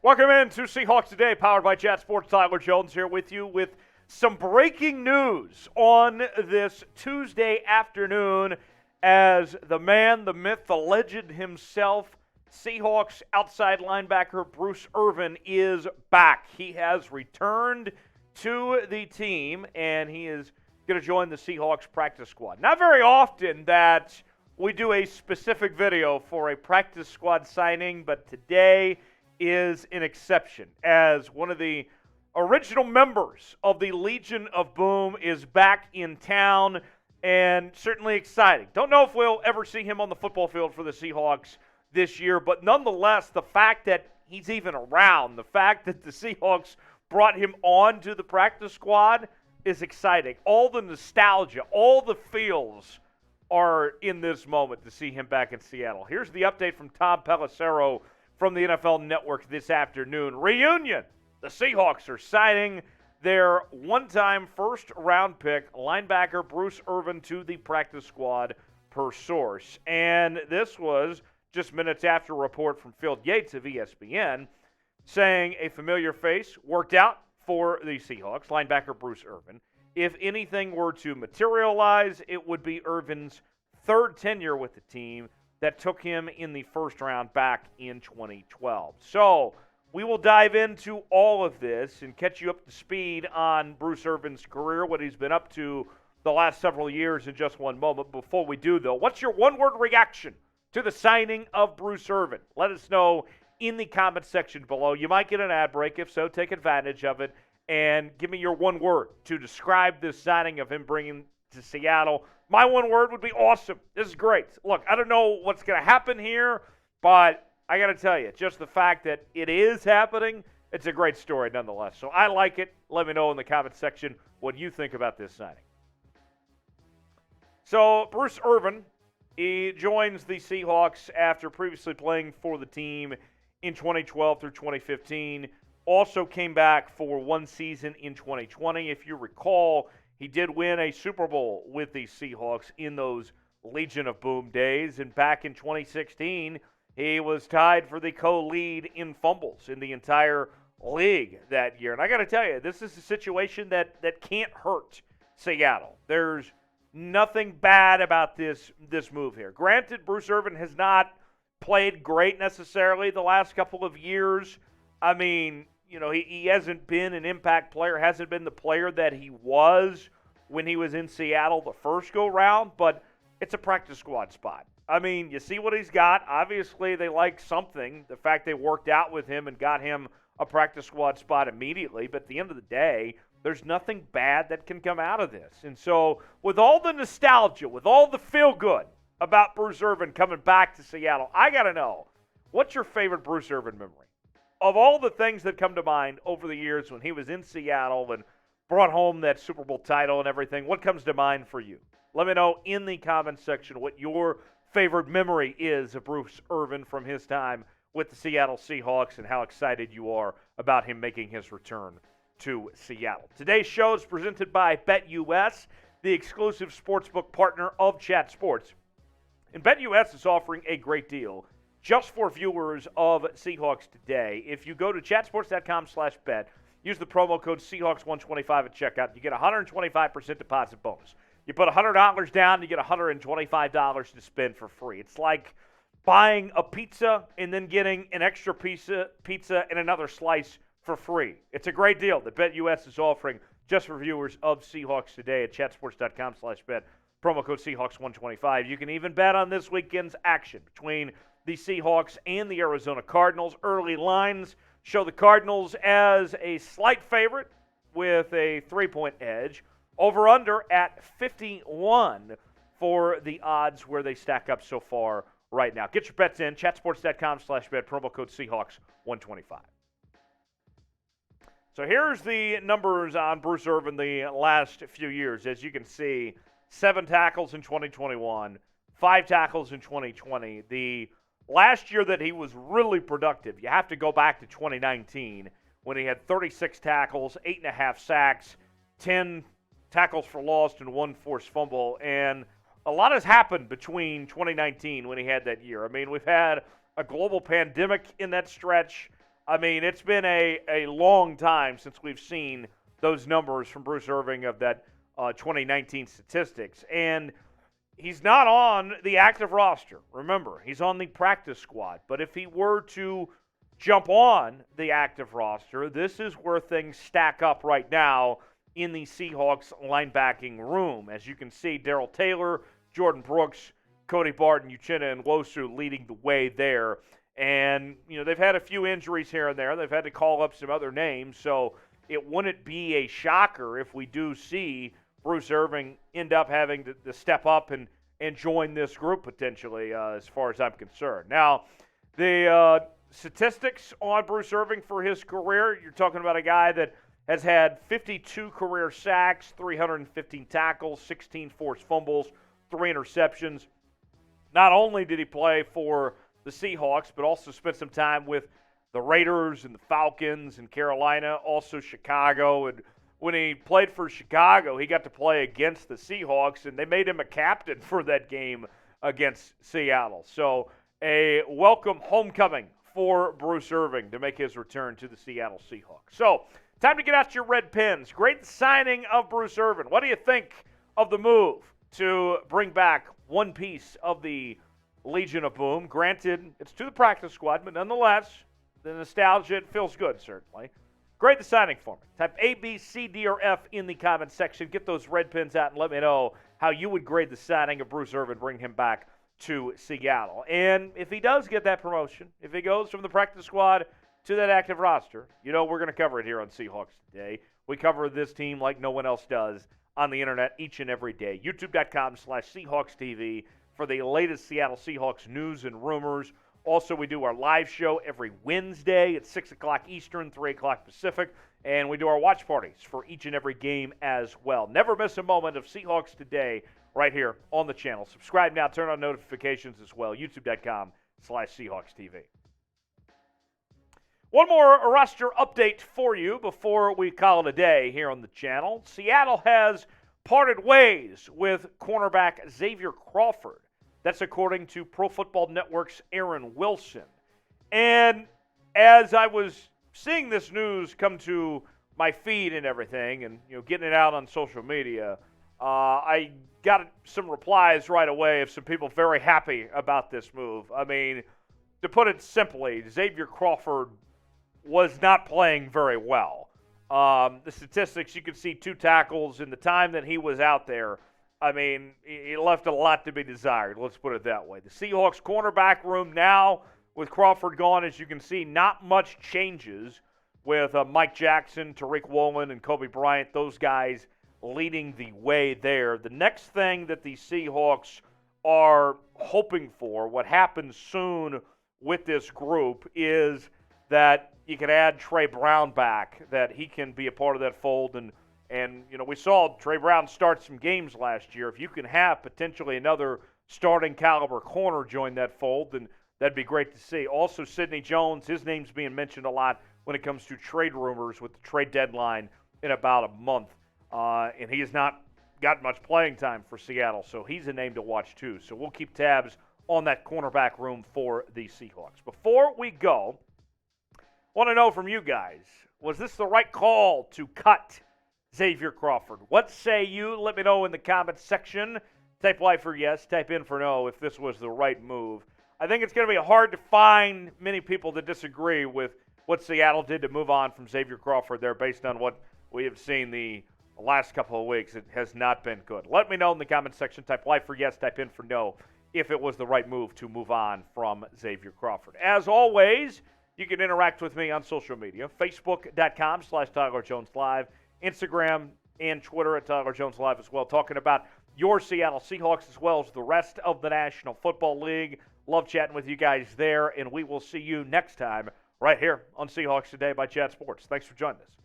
Welcome in to Seahawks Today, powered by Chat Sports. Tyler Jones here with you with some breaking news on this Tuesday afternoon as the man, the myth, the legend himself, Seahawks outside linebacker Bruce Irvin is back. He has returned to the team, and he is going to join the Seahawks practice squad. Not very often that we do a specific video for a practice squad signing, but today is an exception, as one of the original members of the Legion of Boom is back in town, and certainly exciting. Don't know if we'll ever see him on the football field for the Seahawks this year, but nonetheless, the fact that he's even around, the fact that the Seahawks brought him on to the practice squad is exciting. All the nostalgia, all the feels are in this moment to see him back in Seattle. Here's the update from Tom Pelissero from the NFL Network this afternoon. Reunion. The Seahawks are signing their one-time first-round pick, linebacker Bruce Irvin, to the practice squad per source. And this was just minutes after a report from Phil Yates of ESPN saying a familiar face worked out for the Seahawks, linebacker Bruce Irvin. If anything were to materialize, it would be Irvin's third tenure with the team that took him in the first round back in 2012. So we will dive into all of this and catch you up to speed on Bruce Irvin's career, what he's been up to the last several years in just one moment. Before we do, though, what's your one-word reaction to the signing of Bruce Irvin? Let us know in the comment section below. You might get an ad break. If so, take advantage of it and give me your one word to describe this signing of him bringing to Seattle. My one word would be awesome. This is great. Look, I don't know what's going to happen here, but I got to tell you, just the fact that it is happening, it's a great story nonetheless. So I like it. Let me know in the comment section what you think about this signing. So Bruce Irvin, he joins the Seahawks after previously playing for the team in 2012 through 2015. Also came back for one season in 2020. If you recall, he did win a Super Bowl with the Seahawks in those Legion of Boom days. And back in 2016, he was tied for the co-lead in fumbles in the entire league that year. And I got to tell you, this is a situation that can't hurt Seattle. There's nothing bad about this move here. Granted, Bruce Irvin has not played great necessarily the last couple of years. I mean, you know, he hasn't been an impact player, hasn't been the player that he was when he was in Seattle the first go-round, but it's a practice squad spot. I mean, you see what he's got. Obviously, they like something, the fact they worked out with him and got him a practice squad spot immediately, but at the end of the day, there's nothing bad that can come out of this. And so, with all the nostalgia, with all the feel-good about Bruce Irvin coming back to Seattle, I got to know, what's your favorite Bruce Irvin memory? Of all the things that come to mind over the years when he was in Seattle and brought home that Super Bowl title and everything, what comes to mind for you? Let me know in the comments section what your favorite memory is of Bruce Irvin from his time with the Seattle Seahawks and how excited you are about him making his return to Seattle. Today's show is presented by BetUS, the exclusive sportsbook partner of Chat Sports. And BetUS is offering a great deal just for viewers of Seahawks Today. If you go to chatsports.com/bet, use the promo code Seahawks125 at checkout, you get a 125% deposit bonus. You put $100 down, you get $125 to spend for free. It's like buying a pizza and then getting an extra pizza and another slice for free. It's a great deal that BetUS is offering just for viewers of Seahawks Today at chatsports.com/bet. Promo code Seahawks125. You can even bet on this weekend's action between the Seahawks and the Arizona Cardinals. Early lines show the Cardinals as a slight favorite with a 3-point edge. Over-under at 51 for the odds where they stack up so far right now. Get your bets in. Chatsports.com/bet. Promo code Seahawks125. So here's the numbers on Bruce Irvin the last few years. As you can see, 7 tackles in 2021, 5 tackles in 2020. The last year that he was really productive, you have to go back to 2019 when he had 36 tackles, 8.5 sacks, 10 tackles for loss, and 1 forced fumble. And a lot has happened between 2019 when he had that year. I mean, we've had a global pandemic in that stretch. I mean, it's been a long time since we've seen those numbers from Bruce Irvin of that 2019 statistics. And he's not on the active roster. Remember, he's on the practice squad. But if he were to jump on the active roster, this is where things stack up right now in the Seahawks linebacking room. As you can see, Darrell Taylor, Jordan Brooks, Cody Barton, Uchenna, and Wosu leading the way there. And, they've had a few injuries here and there. They've had to call up some other names. So it wouldn't be a shocker if we do see Bruce Irvin end up having to step up and join this group potentially, as far as I'm concerned. Now, the statistics on Bruce Irvin for his career, you're talking about a guy that has had 52 career sacks, 315 tackles, 16 forced fumbles, 3 interceptions. Not only did he play for the Seahawks, but also spent some time with the Raiders and the Falcons and Carolina, also Chicago. And when he played for Chicago, he got to play against the Seahawks, and they made him a captain for that game against Seattle. So a welcome homecoming for Bruce Irvin to make his return to the Seattle Seahawks. So time to get out your red pens. Great signing of Bruce Irvin. What do you think of the move to bring back one piece of the Legion of Boom? Granted, it's to the practice squad, but nonetheless, the nostalgia, it feels good, certainly. Grade the signing for me. Type A, B, C, D, or F in the comment section. Get those red pens out and let me know how you would grade the signing of Bruce Irvin, bring him back to Seattle. And if he does get that promotion, if he goes from the practice squad to that active roster, we're going to cover it here on Seahawks Today. We cover this team like no one else does on the internet each and every day. YouTube.com/Seahawks TV for the latest Seattle Seahawks news and rumors. Also, we do our live show every Wednesday at 6 o'clock Eastern, 3 o'clock Pacific, and we do our watch parties for each and every game as well. Never miss a moment of Seahawks Today right here on the channel. Subscribe now, turn on notifications as well, youtube.com/Seahawks TV. One more roster update for you before we call it a day here on the channel. Seattle has parted ways with cornerback Xavier Crawford. That's according to Pro Football Network's Aaron Wilson. And as I was seeing this news come to my feed and everything, and getting it out on social media, I got some replies right away of some people very happy about this move. I mean, to put it simply, Xavier Crawford was not playing very well. The statistics, you could see 2 tackles in the time that he was out there. I mean, he left a lot to be desired. Let's put it that way. The Seahawks cornerback room now, with Crawford gone, as you can see, not much changes with Mike Jackson, Tariq Woolen, and Kobe Bryant, those guys leading the way there. The next thing that the Seahawks are hoping for, what happens soon with this group, is that you can add Trey Brown back, that he can be a part of that fold. And we saw Trey Brown start some games last year. If you can have potentially another starting caliber corner join that fold, then that'd be great to see. Also, Sidney Jones, his name's being mentioned a lot when it comes to trade rumors with the trade deadline in about a month. And he has not got much playing time for Seattle, so he's a name to watch too. So we'll keep tabs on that cornerback room for the Seahawks. Before we go, I want to know from you guys, was this the right call to cut Xavier Crawford? What say you? Let me know in the comments section. Type Y for yes, type in for no if this was the right move. I think it's going to be hard to find many people that disagree with what Seattle did to move on from Xavier Crawford there based on what we have seen the last couple of weeks. It has not been good. Let me know in the comments section. Type Y for yes, type in for no if it was the right move to move on from Xavier Crawford. As always, you can interact with me on social media. Facebook.com/Tyler Jones Live. Instagram and Twitter at Tyler Jones Live as well, talking about your Seattle Seahawks as well as the rest of the National Football League. Love chatting with you guys there, and we will see you next time right here on Seahawks Today by Chat Sports. Thanks for joining us.